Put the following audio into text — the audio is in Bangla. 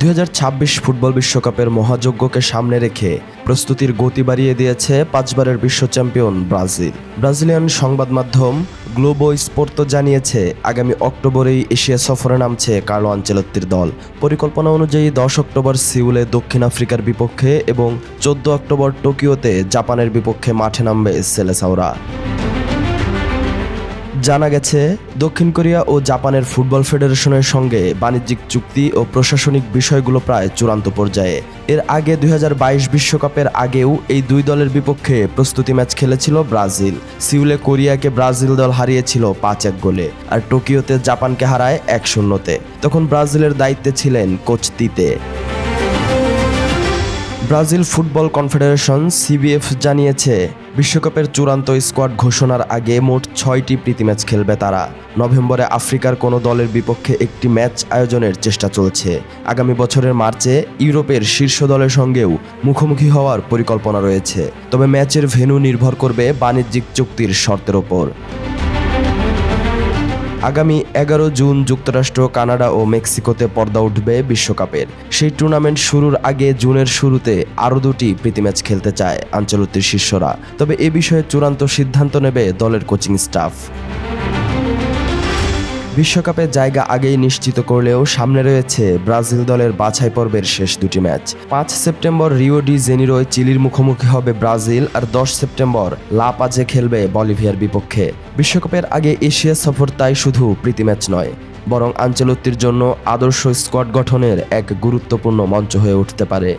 2026 ফুটবল বিশ্বকাপের মহাযজ্ঞকে সামনে রেখে প্রস্তুতির গতি বাড়িয়ে দিয়েছে পাঁচবারের বিশ্ব চ্যাম্পিয়ন ব্রাজিল। ব্রাজিলিয়ান সংবাদ মাধ্যম গ্লোবো স্পোর্তো জানিয়েছে, আগামী অক্টোবরেই এশিয়া সফরে নামছে কার্লো আনচেলত্তির দল। পরিকল্পনা অনুযায়ী 10 অক্টোবর সিউলে দক্ষিণ আফ্রিকার বিপক্ষে এবং 14 অক্টোবর টোকিওতে জাপানের বিপক্ষে মাঠে নামবে সেলেসাওরা। জানা গেছে, দক্ষিণ কোরিয়া ও জাপানের ফুটবল ফেডারেশনের সঙ্গে বাণিজ্যিক চুক্তি ও প্রশাসনিক বিষয়গুলো প্রায় চূড়ান্ত পর্যায়ে। এর আগে 2022 বিশ্বকাপের আগেও এই দুই দলের বিপক্ষে প্রস্তুতি ম্যাচ খেলেছিল ব্রাজিল। সিউলে কোরিয়াকে ব্রাজিল দল হারিয়েছিল 5-1 গোলে, আর টোকিওতে জাপানকে হারায় 1-0-তে। তখন ব্রাজিলের দায়িত্বে ছিলেন coach Tite. Brazil football confederation CBF জানিয়েছে, বিশ্বকাপের চূড়ান্ত স্কোয়াড ঘোষণার আগে মোট 6টি প্রীতি ম্যাচ খেলবে তারা। নভেম্বরে আফ্রিকার কোনো দলের বিপক্ষে একটি ম্যাচ আয়োজনের চেষ্টা চলছে। আগামী বছরের মার্চে ইউরোপের শীর্ষ দলের সঙ্গেও মুখোমুখি হওয়ার পরিকল্পনা রয়েছে, তবে ম্যাচের ভেন্যু নির্ভর করবে বাণিজ্যিক চুক্তির শর্তের ওপর। আগামী 11 জুন যুক্তরাষ্ট্র, কানাডা ও মেক্সিকোতে পর্দা উঠবে বিশ্বকাপের। সেই টুর্নামেন্ট শুরুর আগে জুনের শুরুতে আরও 2টি প্রীতি ম্যাচ খেলতে চায় আনচেলত্তির শিষ্যরা, তবে এ বিষয়ে চূড়ান্ত সিদ্ধান্ত নেবে দলের কোচিং স্টাফ। বিশ্বকাপে জায়গা আগেই নিশ্চিত করলেও সামনে রয়েছে ব্রাজিল দলের বাছাই পর্বের শেষ 2টি ম্যাচ। 5 সেপ্টেম্বর রিও ডি জেনিরোয় চিলির মুখোমুখি হবে ব্রাজিল, আর 10 সেপ্টেম্বর লা পাজে খেলবে বলিভিয়ার বিপক্ষে। বিশ্বকাপের আগে এশিয়া সফর তাই শুধু প্রীতি ম্যাচ নয়, বরং আনচেলত্তির জন্য আদর্শ স্কোয়াড গঠনের এক গুরুত্বপূর্ণ মঞ্চ হয়ে উঠতে পারে।